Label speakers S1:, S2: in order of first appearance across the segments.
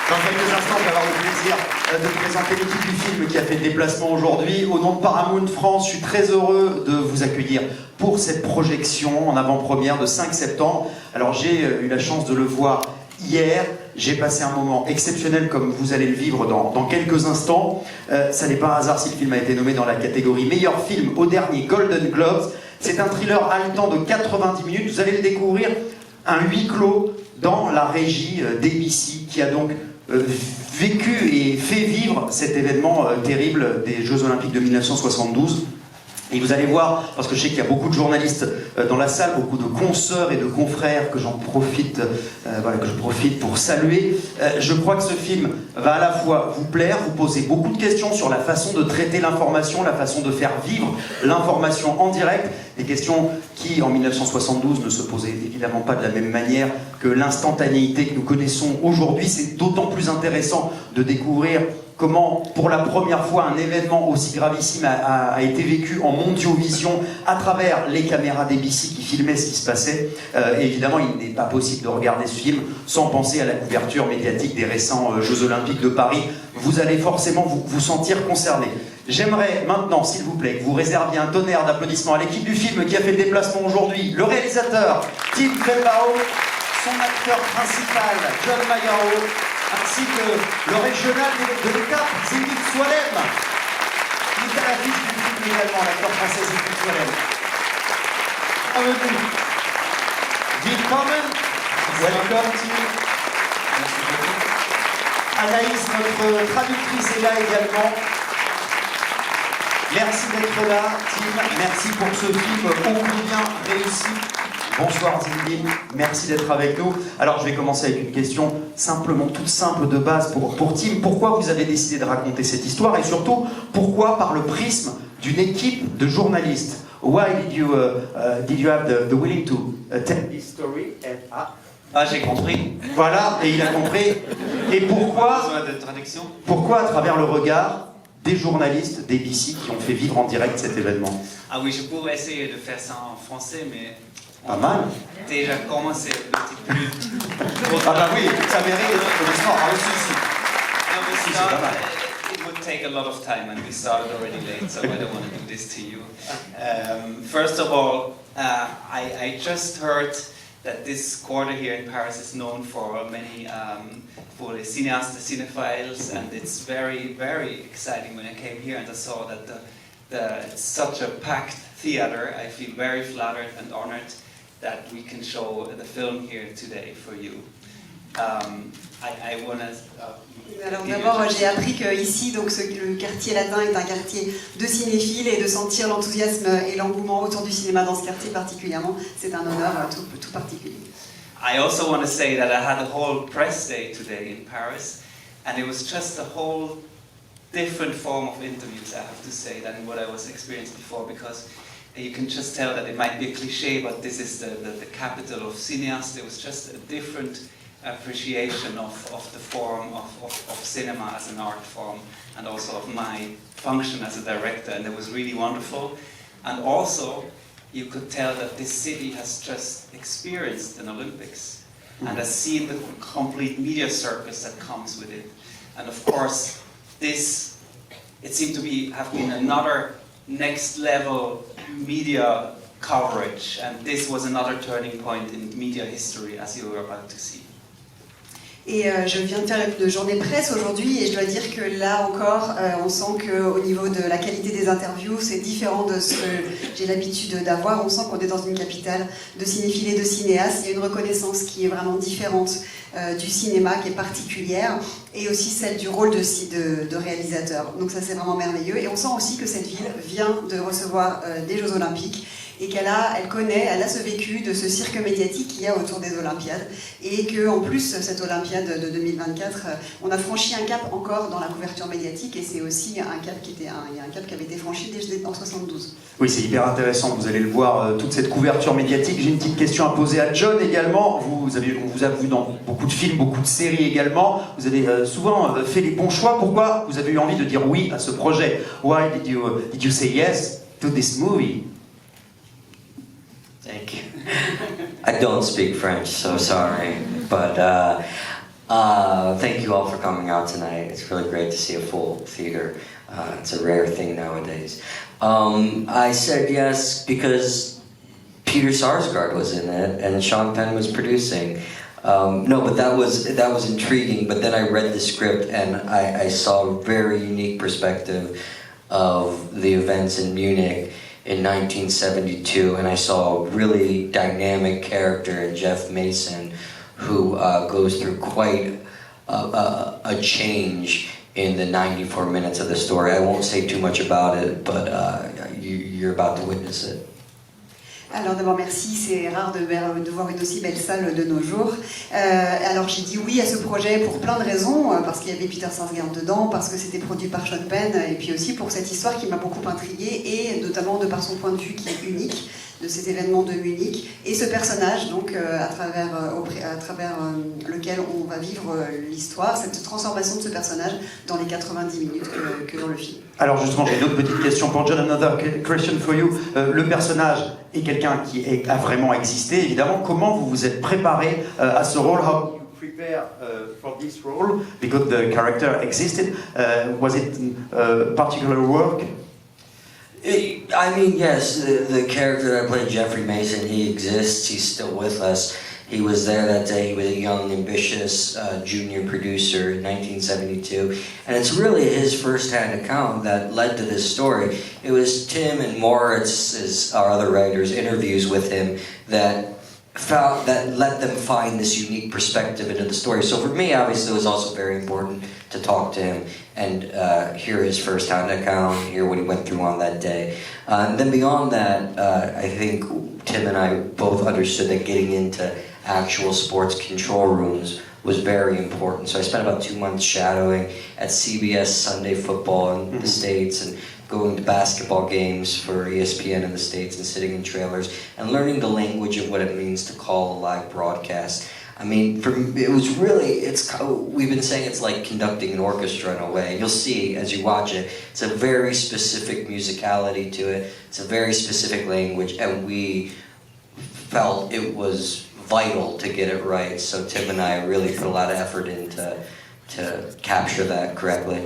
S1: Dans quelques instants, je vais avoir le plaisir de présenter l'équipe du film qui a fait le déplacement aujourd'hui. Au nom de Paramount France, je suis très heureux de vous accueillir pour cette projection en avant-première de 5 septembre. Alors j'ai eu la chance de le voir hier. J'ai passé un moment exceptionnel comme vous allez le vivre dans quelques instants. Ça n'est pas un hasard si le film a été nommé dans la catégorie meilleur film au dernier Golden Globes. C'est un thriller haletant de 90 minutes. Vous allez le découvrir, un huis clos dans la régie d'ABC qui a donc vécu et fait vivre cet événement terrible des Jeux Olympiques de 1972. Et vous allez voir, parce que je sais qu'il y a beaucoup de journalistes dans la salle, beaucoup de consoeurs et de confrères que j'en profite, que je profite pour saluer. Je crois que ce film va à la fois vous plaire, vous poser beaucoup de questions sur la façon de traiter l'information, la façon de faire vivre l'information en direct, des questions qui, en 1972, ne se posaient évidemment pas de la même manière que l'instantanéité que nous connaissons aujourd'hui. C'est d'autant plus intéressant de découvrir comment, pour la première fois, un événement aussi gravissime a été vécu en mondiovision à travers les caméras d'ABC qui filmaient ce qui se passait. Et évidemment, il n'est pas possible de regarder ce film sans penser à la couverture médiatique des récents Jeux Olympiques de Paris. Vous allez forcément vous sentir concerné. J'aimerais maintenant, s'il vous plaît, que vous réserviez un tonnerre d'applaudissements à l'équipe du film qui a fait le déplacement aujourd'hui, le réalisateur Tim Fehlbaum, son acteur principal, Magaro, ainsi que le régional de l'étape, Zinedine Soualem, qui est à l'affiche du film également, l'acteur français Zinedine Soualem. Avec vous. Willkommen, welcome to. Anaïs, notre traductrice, est là également. Merci d'être là, Tim. Merci pour ce film ô combien réussi. Bonsoir Zinedine, merci d'être avec nous. Alors je vais commencer avec une question simplement toute simple de base pour Tim. Pourquoi vous avez décidé de raconter cette histoire et surtout pourquoi par le prisme d'une équipe de journalistes? Why did you have the willing to tell this story?
S2: J'ai compris.
S1: Voilà, et il a compris. Et pourquoi à travers le regard des journalistes d'ABC qui ont fait vivre en direct cet événement?
S2: Ah oui, je pourrais essayer de faire ça en français, mais...
S1: Pas mal.
S2: Déjà commencé un petit peu.
S1: Ah bah oui, ça mérite applaudissements. Ah oui,
S2: si, c'est pas mal. It would take a lot of time and we started already late, so I don't want to do this to you. First of all, I just heard that this quarter here in Paris is known for many for the cineastes, the cinephiles, and it's very, very exciting when I came here and I saw that it's such a packed theater. I feel very flattered and honored that we can show the film here today for you. I want to...
S3: Alors d'abord, j'ai appris qu'ici, le quartier latin est un quartier de cinéphiles et de sentir l'enthousiasme et l'engouement autour du cinéma dans ce quartier particulièrement, c'est un honneur tout particulier.
S2: I also want to say that I had a whole press day today in Paris, and it was just a whole different form of interviews, I have to say, than what I was experienced before, because you can just tell that it might be a cliché, but this is the capital of cineasts. It was just a different appreciation of the form of cinema as an art form, and also of my function as a director, and it was really wonderful. And also, you could tell that this city has just experienced an Olympics, and has seen the complete media circus that comes with it. And of course, it seemed to have been another next level media coverage, and this was another turning point in media history, as you were about to see.
S3: Et je viens de faire une journée presse aujourd'hui et je dois dire que là encore, on sent qu'au niveau de la qualité des interviews, c'est différent de ce que j'ai l'habitude d'avoir. On sent qu'on est dans une capitale de cinéphiles et de cinéastes. Il y a une reconnaissance qui est vraiment différente du cinéma, qui est particulière, et aussi celle du rôle de réalisateur. Donc ça, c'est vraiment merveilleux. Et on sent aussi que cette ville vient de recevoir des Jeux Olympiques et elle a ce vécu de ce cirque médiatique qu'il y a autour des Olympiades, et qu'en plus, cette Olympiade de 2024, on a franchi un cap encore dans la couverture médiatique, et c'est aussi un cap qui avait été franchi dès en 72.
S1: Oui, c'est hyper intéressant, vous allez le voir, toute cette couverture médiatique. J'ai une petite question à poser à John également. On vous a vu dans beaucoup de films, beaucoup de séries également. Vous avez souvent fait les bons choix. Pourquoi vous avez eu envie de dire oui à ce projet? Why did you say yes to this movie?
S4: Thank you. I don't speak French, so sorry. But Thank you all for coming out tonight. It's really great to see a full theater. It's a rare thing nowadays. I said yes because Peter Sarsgaard was in it and Sean Penn was producing. No, but that was intriguing. But then I read the script and I saw a very unique perspective of the events in Munich in 1972, and I saw a really dynamic character in Geoff Mason who goes through quite a change in the 94 minutes of the story. I won't say too much about it, but you're about to witness it.
S3: Alors d'abord merci, c'est rare de voir une aussi belle salle de nos jours. Alors j'ai dit oui à ce projet pour plein de raisons, parce qu'il y avait Peter Sarsgaard dedans, parce que c'était produit par Sean Penn, et puis aussi pour cette histoire qui m'a beaucoup intriguée, et notamment de par son point de vue qui est unique, de cet événement de Munich, et ce personnage donc à travers lequel on va vivre l'histoire, cette transformation de ce personnage dans les 90 minutes que dans le film.
S1: Alors justement, j'ai une autre petite question pour John, another question for you. Le personnage est quelqu'un qui a vraiment existé, évidemment. Comment vous vous êtes préparé à ce rôle? How you prepare for this role? Because the character existed. Was it particular work?
S4: I mean, yes, the character that I played, Jeffrey Mason, he exists, he's still with us. He was there that day. He was a young, ambitious junior producer in 1972. And it's really his first-hand account that led to this story. It was Tim and Moritz, our other writers, interviews with him that let them find this unique perspective into the story. So for me, obviously, it was also very important to talk to him and hear his first-hand account, hear what he went through on that day. And then beyond that, I think Tim and I both understood that getting into actual sports control rooms was very important. So I spent about 2 months shadowing at CBS Sunday Football in the States and going to basketball games for ESPN in the States and sitting in trailers and learning the language of what it means to call a live broadcast. I mean, it was really, we've been saying it's like conducting an orchestra in a way. You'll see as you watch it, it's a very specific musicality to it. It's a very specific language, and we felt it was vital to get it right. So Tim and I really put a lot of effort into to capture that correctly.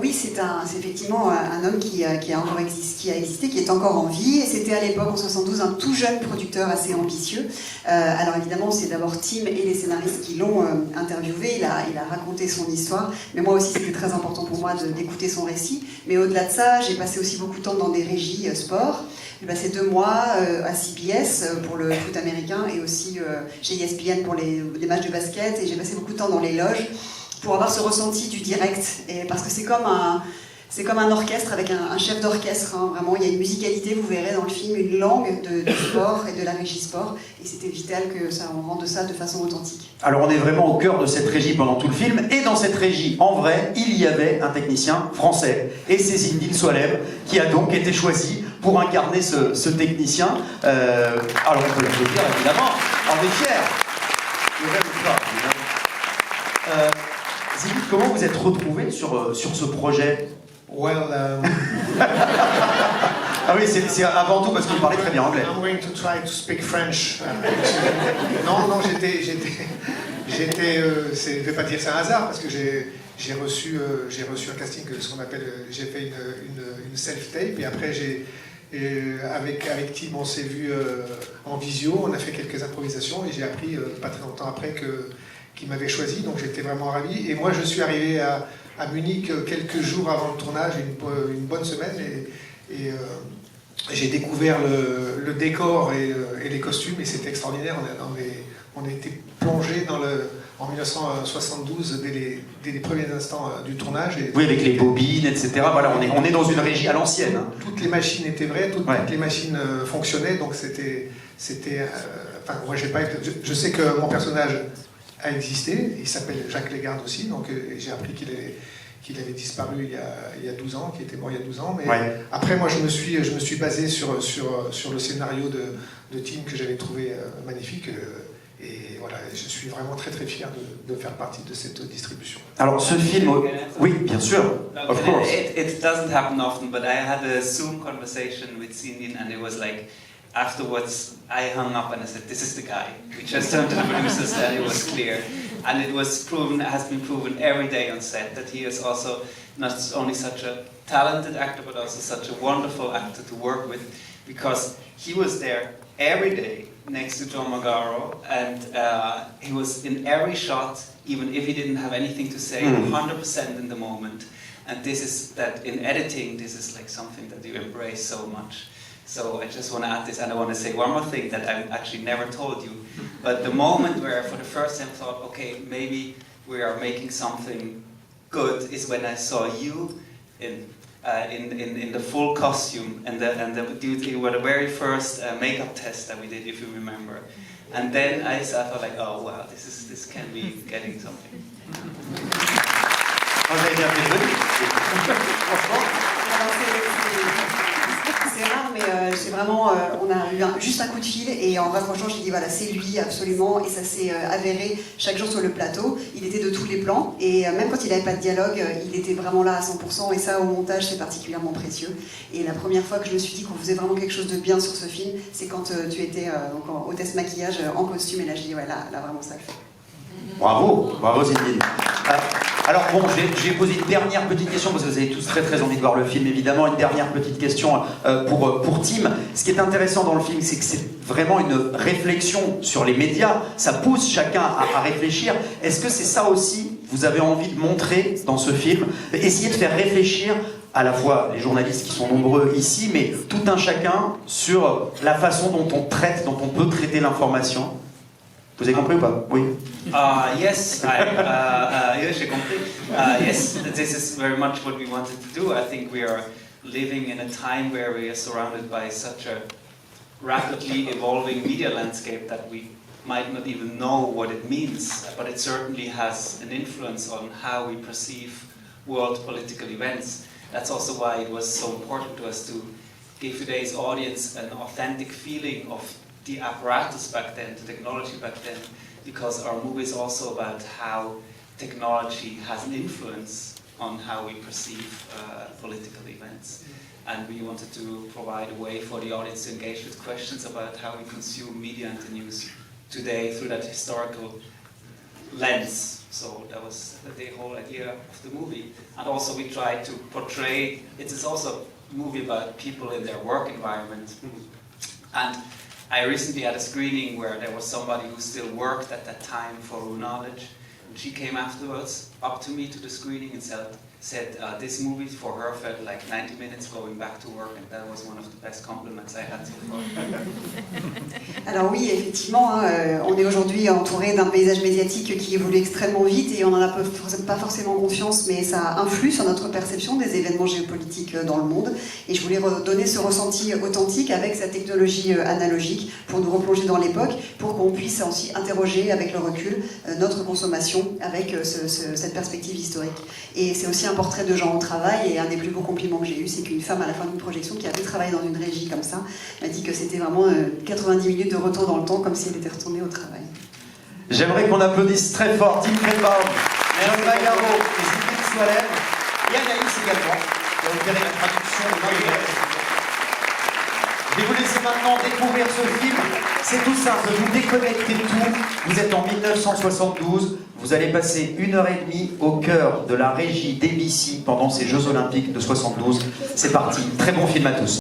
S3: Oui, c'est effectivement un homme qui a existé, qui est encore en vie. Et c'était à l'époque, en 72, un tout jeune producteur assez ambitieux. Alors évidemment, c'est d'abord Tim et les scénaristes qui l'ont interviewé. Il a raconté son histoire. Mais moi aussi, c'était très important pour moi d'écouter son récit. Mais au-delà de ça, j'ai passé aussi beaucoup de temps dans des régies sport. J'ai passé 2 mois à CBS pour le foot américain et aussi chez ESPN pour les matchs de basket. Et j'ai passé beaucoup de temps dans les loges pour avoir ce ressenti du direct, et parce que c'est comme un orchestre avec un chef d'orchestre, hein. Vraiment il y a une musicalité, vous verrez dans le film, une langue de sport et de la régie sport, et c'était vital que on rende ça de façon authentique.
S1: Alors on est vraiment au cœur de cette régie pendant tout le film, et dans cette régie, en vrai, il y avait un technicien français, et c'est Zinedine Soualem qui a donc été choisi pour incarner ce technicien. Alors on peut l'applaudir évidemment, on est fiers. Zinedine, comment vous êtes retrouvé sur ce projet?
S5: Well,
S1: ah oui, c'est avant tout parce qu'il parlait très bien anglais.
S5: I'm going to try to speak French. Non, je vais pas dire c'est un hasard parce que j'ai reçu un casting, ce qu'on appelle, j'ai fait une self-tape, et après avec Tim on s'est vu en visio, on a fait quelques improvisations et j'ai appris pas très longtemps après qu'il m'avait choisi, donc j'étais vraiment ravi. Et moi je suis arrivé à Munich quelques jours avant le tournage, une bonne semaine, et j'ai découvert le décor et les costumes, et c'était extraordinaire. On a été plongé en 1972 dès les premiers instants du tournage.
S1: Oui, avec les bobines, etc. Voilà, on est dans une régie à l'ancienne. Hein.
S5: Toutes les machines étaient vraies, toutes les machines fonctionnaient, donc c'était enfin, moi je sais que mon personnage a existé, il s'appelle Jacques Légarde aussi, donc j'ai appris qu'il avait disparu il y a 12 ans, qu'il était mort il y a 12 ans, mais après moi je me suis basé sur le scénario de Tim que j'avais trouvé magnifique, et voilà, je suis vraiment très très fier de faire partie de cette distribution.
S1: Alors ce film, oui bien sûr, of course.
S2: It doesn't happen often, but I had a Zoom conversation with Zinedine, and it was like, afterwards, I hung up and I said, "This is the guy." We just turned to the producers and it was clear. And it has been proven every day on set that he is also not only such a talented actor, but also such a wonderful actor to work with, because he was there every day next to John Magaro, and he was in every shot, even if he didn't have anything to say, 100% in the moment. And this is that in editing, this is like something that you embrace so much. So I just want to add this, and I want to say one more thing that I actually never told you. But the moment where I for the first time thought, okay, maybe we are making something good, is when I saw you in the full costume, and you were the very first makeup test that we did, if you remember. And then I thought like, oh wow, this can be getting something.
S1: Vous avez bien fait de
S3: C'est rare, mais c'est vraiment, on a eu juste un coup de fil, et en rapprochant, je lui ai dit voilà, c'est lui absolument, et ça s'est avéré chaque jour sur le plateau. Il était de tous les plans, et même quand il n'avait pas de dialogue, il était vraiment là à 100%, et ça au montage c'est particulièrement précieux. Et la première fois que je me suis dit qu'on faisait vraiment quelque chose de bien sur ce film, c'est quand tu étais donc en hôtesse maquillage en costume, et là je dis ouais, là vraiment ça le fait.
S1: Bravo, bravo Zinedine. Alors bon, j'ai posé une dernière petite question, parce que vous avez tous très envie de voir le film, évidemment. Une dernière petite question pour Tim. Ce qui est intéressant dans le film, c'est que c'est vraiment une réflexion sur les médias. Ça pousse chacun à réfléchir. Est-ce que c'est ça aussi, vous avez envie de montrer dans ce film? Essayer de faire réfléchir à la fois les journalistes qui sont nombreux ici, mais tout un chacun sur la façon dont on traite, dont on peut traiter l'information. Vous avez compris ou pas? Oui.
S2: Yes, j'ai compris. Yes, this is very much what we wanted to do. I think we are living in a time where we are surrounded by such a rapidly evolving media landscape that we might not even know what it means, but it certainly has an influence on how we perceive world political events. That's also why it was so important to us to give today's audience an authentic feeling of the apparatus back then, the technology back then, because our movie is also about how technology has an influence on how we perceive political events. And we wanted to provide a way for the audience to engage with questions about how we consume media and the news today through that historical lens. So that was the whole idea of the movie. And also we tried to portray, it is also a movie about people in their work environment. And I recently had a screening where there was somebody who still worked at that time for Roone Arledge. She came afterwards up to me to the screening and said this movie for her felt like 90 minutes going back to work, and that was one of the best compliments I had so far.
S3: Alors oui, effectivement, on est aujourd'hui entouré d'un paysage médiatique qui évolue extrêmement vite, et on n'en a pas forcément conscience, mais ça influe sur notre perception des événements géopolitiques dans le monde. Et je voulais redonner ce ressenti authentique avec cette technologie analogique pour nous replonger dans l'époque, pour qu'on puisse aussi interroger avec le recul notre consommation avec cette perspective historique. Et c'est aussi un portrait de gens au travail, et un des plus beaux compliments que j'ai eu, c'est qu'une femme à la fin d'une projection qui avait travaillé dans une régie comme ça m'a dit que c'était vraiment 90 minutes de retour dans le temps, comme si elle était retournée au travail.
S1: J'aimerais qu'on applaudisse très fort Tim Fehlbaum, Magaro et Zinedine Soualem, et Anaïs également, qui a opéré la traduction de l'anglais. Je vais vous laisser maintenant découvrir ce film. C'est tout simple, vous déconnectez tout. Vous êtes en 1972, vous allez passer 1h30 au cœur de la régie d'ABC pendant ces Jeux Olympiques de 72. C'est parti, très bon film à tous.